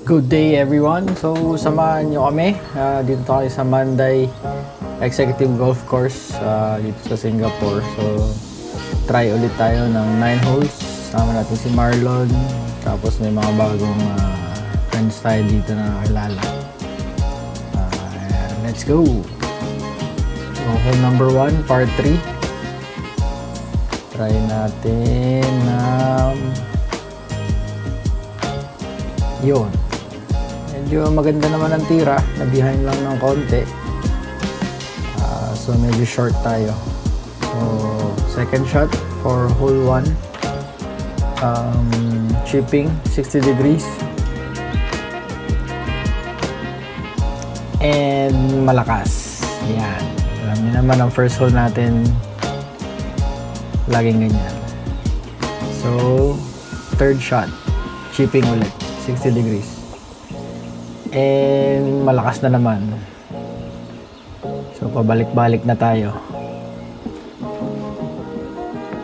Good day everyone. So samahan nyo kami dito tayo sa Manday Executive Golf Course dito sa Singapore. So try ulit tayo ng 9 holes. Sama natin si Marlon. Tapos may mga bagong friends tayo dito na nakakilala. Let's go. So, hole number 1, par 3. Try natin yun. Medyo maganda naman ang tira, na behind lang ng konti. So medyo short tayo. So second shot for hole 1. Chipping 60 degrees. And malakas. Yan. Alam niyo naman ang first hole natin laging ganyan. So third shot, chipping ulit 60 degrees. And malakas na naman. So pabalik-balik na tayo.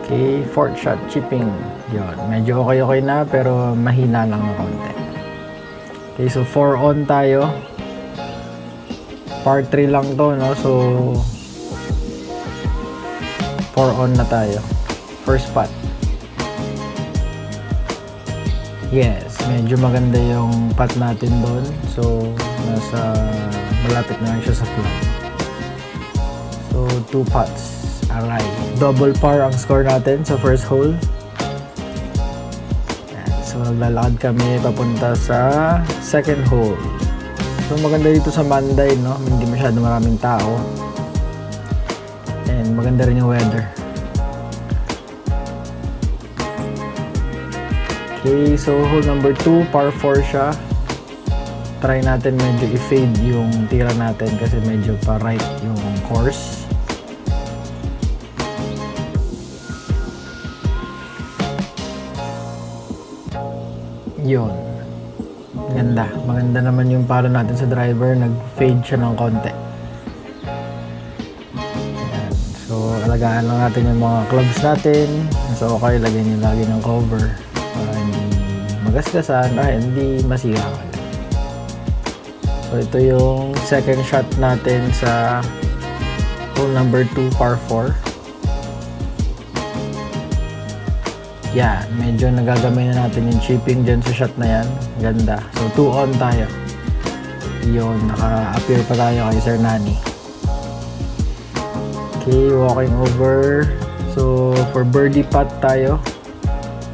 Okay, fourth shot, chipping. Yun, medyo okay na pero mahina lang ng konti. Okay, so 4 on tayo. Par 3 lang to, no? So 4 on na tayo. First putt. Yes, medyo maganda yung putt natin doon. So, malapit na lang siya sa flag. So, 2 putts. Alright. Double par ang score natin sa first hole. Yan. So, naglalakad kami papunta sa second hole. So, maganda dito sa Manday, no? Hindi masyado maraming tao. And maganda rin yung weather. Okay, so hole number 2, par 4 siya. Try natin medyo i-fade yung tira natin kasi medyo pa-right yung course. Yun. Ganda. Maganda naman yung palo natin sa driver. Nag-fade siya ng konti. Ayan. So, alagaan lang natin yung mga clubs natin. So, okay, lagyan nyo lagi ng cover. Para hindi magasgasan, hindi masira agad. So ito yung second shot natin sa hole number 2, par 4. Yeah, medyo nagagamay na natin yung chipping dyan sa shot na yan. Ganda. So 2 on tayo. Yun, naka-appear pa tayo kay Sir Nani. Okay, walking over. So for birdie putt tayo.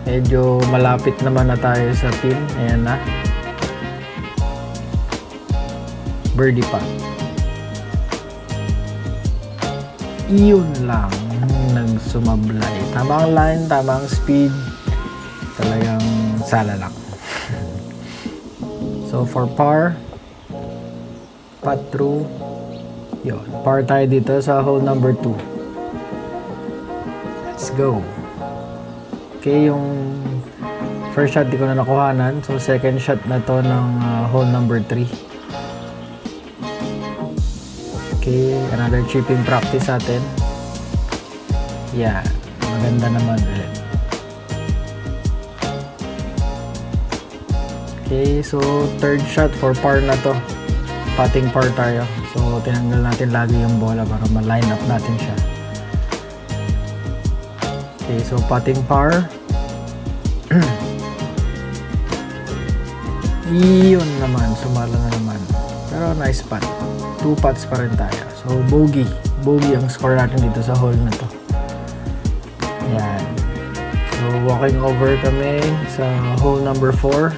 Medyo malapit naman na tayo sa pin. Ayan na. Birdie putt. Iyon lang. Nagsumablay. Tamang line, tamang speed. Talagang sala lang. So for par, putt through. Yun. Par tayo dito sa hole number 2. Let's go. Okay, yung first shot di ko na nakuhanan. So, second shot na to ng hole number 3. Okay, another chipping practice natin. Yeah, maganda naman ulit. Okay, so third shot for par na to. Putting par tayo. So, tinanggal natin lagi yung bola para ma-line up natin siya. Okay, so putting par. Iyon naman, sumala na naman. Pero nice putt. 2 putts pa rin tayo. So bogey. Bogey ang score natin dito sa hole na to. Yan. So walking over kami sa hole number 4.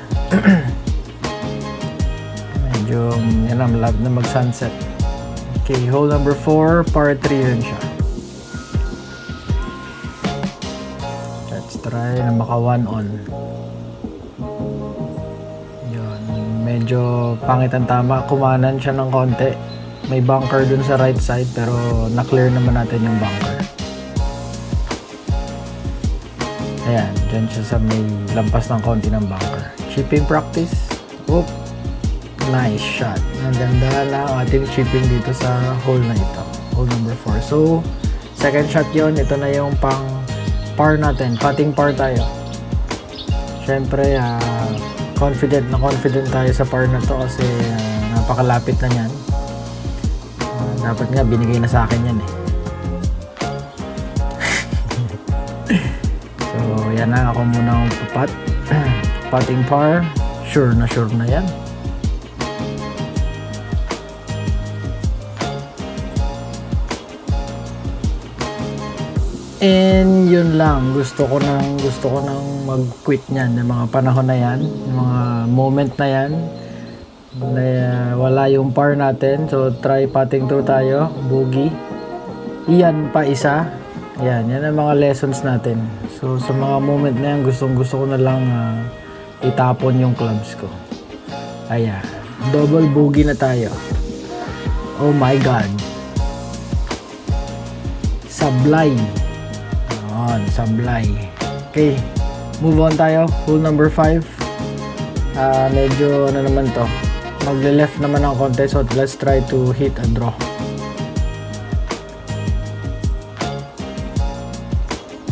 Medyo yan na, malapit na mag-sunset. Okay, hole number 4, par 3 rin siya. Let's try na maka 1 on. Yun, medyo pangit ang tama. Kumanan siya ng konti. May bunker dun sa right side pero na-clear naman natin yung bunker. Ayan, dyan siya sa may lampas ng konti ng bunker. Chipping practice. Oop. Nice shot. Ang ganda na ang ating chipping dito sa hole na ito. Hole number 4. So, second shot yon. Ito na yung pang par natin. Putting par tayo. Siyempre, confident tayo sa par na to kasi napakalapit na niyan. Dapat nga binigay na sa akin yan eh. So yan na, ako muna ang pupat. Putting par, sure na yan. And yun lang, gusto ko nang mag-quit niyan, yung mga panahon na yan, yung mga moment na yan na wala yung par natin. So try putting through tayo, bogey, iyan pa isa, yan ang mga lessons natin. So sa mga moment na yan, gusto ko na lang itapon yung clubs ko. Ayan, double bogey na tayo. Oh my god, sablay. Sablay. Okay, move on tayo. Hole number 5. Medyo ano naman to, magle-left naman ang konti, so let's try to hit a draw.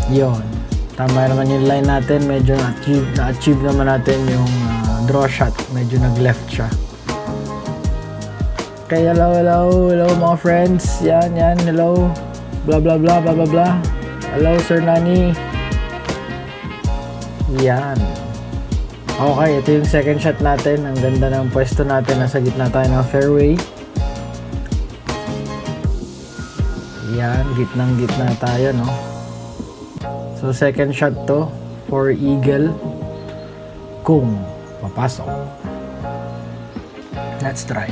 Yon, tama naman yung line natin. Medyo na-achieve naman natin yung draw shot. Medyo nag-left siya. Okay, hello mga friends. Yan, hello. Blah blah blah blah blah blah. Hello, Sir Nani. Yan. Okay, ito yung second shot natin. Ang ganda ng pwesto natin. Nasa gitna tayo ng fairway. Yan, gitnang-gitna tayo, no? So, second shot to for eagle. Kung papasok. Let's try.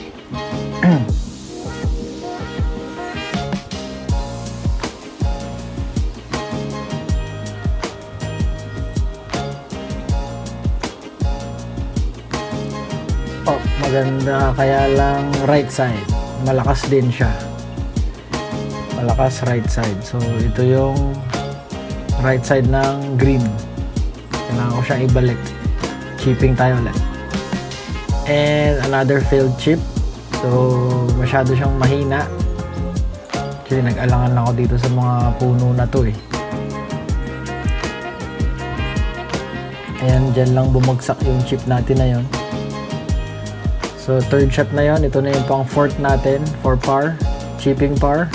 Oh, maganda, kaya lang right side. Malakas din siya. Malakas right side. So, ito yung right side ng green. Kailangan ko siya ibalik. Chipping tayo ulit. And another failed chip. So, masyado siyang mahina. Actually, nag-alangan ako dito sa mga puno na to eh. Ayan, dyan lang bumagsak yung chip natin na yon. So, third shot na yon. Ito na yung pang fourth natin for par. Chipping par.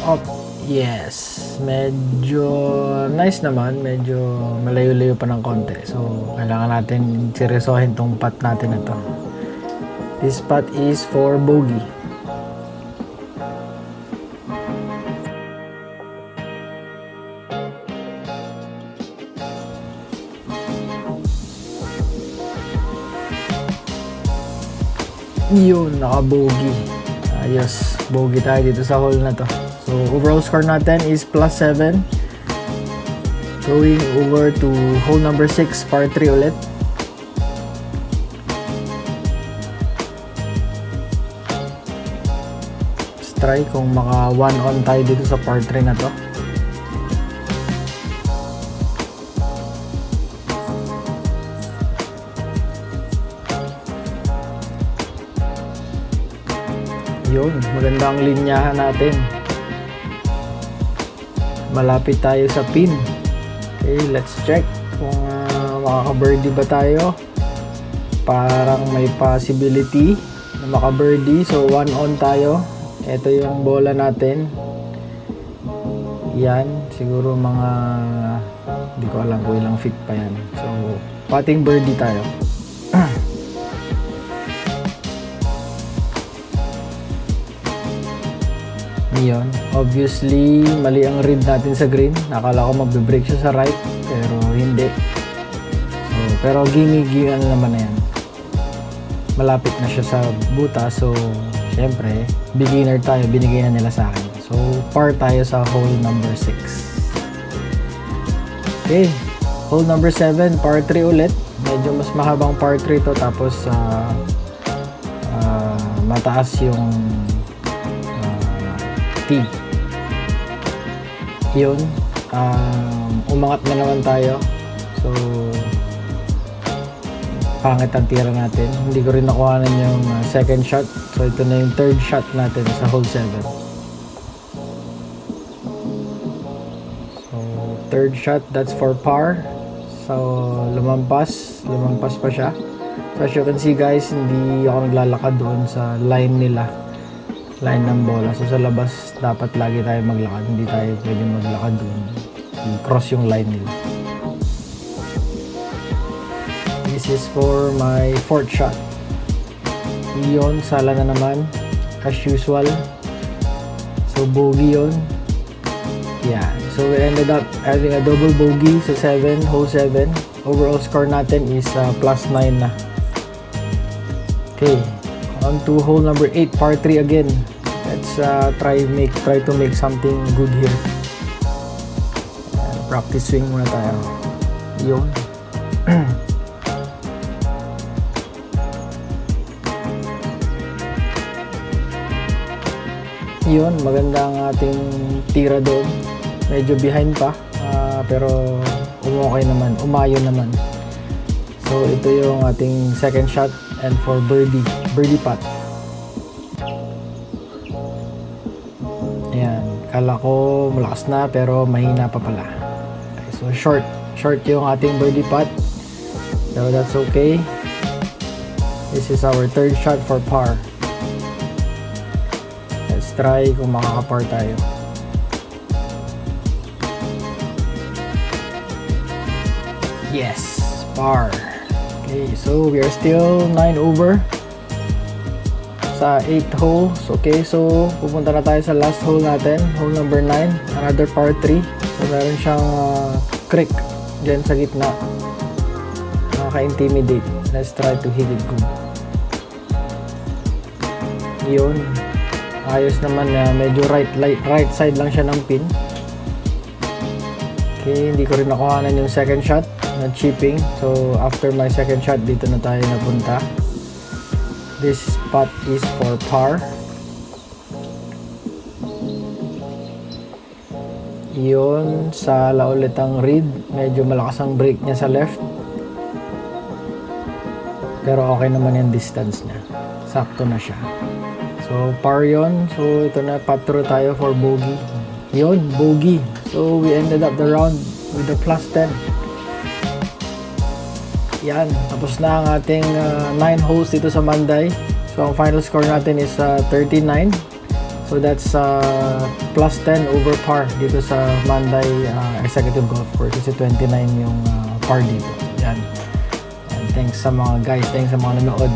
Oh, yes. Medyo nice naman. Medyo malayo-layo pa ng konti. So, kailangan natin seryosohin tong putt natin na to. This putt is for bogey. Yun, naka-bogey. Ayos, bogey tayo dito sa hole na to. So, overall score natin is +7. Going over to hole number 6, par 3 ulit. Let's try kung maka 1 on tayo dito sa par 3 na to. Yun, maganda ang linyahan natin. Malapit tayo sa pin. Okay, let's check kung makaka-birdie ba tayo. Parang may possibility na maka-birdie. So, 1 on tayo. Ito yung bola natin. Yan, siguro mga hindi ko alam kung ilang feet pa yan. So, putting birdie tayo. Yun. Obviously, mali ang read natin sa green. Nakala ko magbe-break siya sa right, pero hindi. So, pero gimigi ano naman na yan. Malapit na siya sa buta, so syempre, beginner tayo, binigay na nila sa akin. So, par tayo sa hole number 6. Okay, hole number 7, par 3 ulit. Medyo mas mahabang par 3 to, tapos mataas yung yun, umangat na naman tayo. So, pangit ang tira natin. Hindi ko rin nakuhanan yung second shot. So, ito na yung third shot natin sa hole 7. So, third shot, that's for par. So, lumampas pa siya. So, as you can see guys, hindi ako naglalakad doon sa line nila. Line ng bola. So, sa labas, dapat lagi tayo maglakad. Hindi tayo pwede maglakad doon. I-cross yung line nila. This is for my fourth shot. Yun, sala na naman. As usual. So, bogey yun. Yeah. So, we ended up having a double bogey sa 7, hole 7. Overall score natin is plus 9 na. Okay. On to hole number 8, par 3 again. Let's try to make something good here. Practice swing muna tayo. Yun. Yun, maganda ang ating tira doon. Medyo behind pa, pero umokay naman, umayo naman. So ito yung ating second shot and for birdie putt. Ayan, kala ko malakas na pero mahina pa pala. Okay, so short yung ating birdie putt, pero that's okay. This is our third shot for par. Let's try kung makakapar tayo. Yes, par. Okay, so we are still 9 over sa 8 holes. Okay, so pupunta na tayo sa last hole natin, hole number 9, another par 3. So meron siyang creek dyan sa gitna, nakaka-intimidate. Let's try to hit it good. Yun, ayos naman na medyo right side lang siya ng pin. Okay, hindi ko rin nakuhanan yung second shot na chipping. So after my second shot, dito na tayo napunta. This spot is for par. Yun, sala ulit ang reed. Medyo malakas ang break niya sa left, pero okay naman yung distance niya, sakto na siya. So par yun. So ito na, putt through tayo for bogey. Yun, bogey. So we ended up the round with a plus 10. Yan, tapos na ang ating 9 holes dito sa Manday. So ang final score natin is 39. So that's plus 10 over par dito sa Manday Executive Golf Course. Kasi 29 yung par dito. Yan. And thanks sa mga guys, thanks sa mga nanood.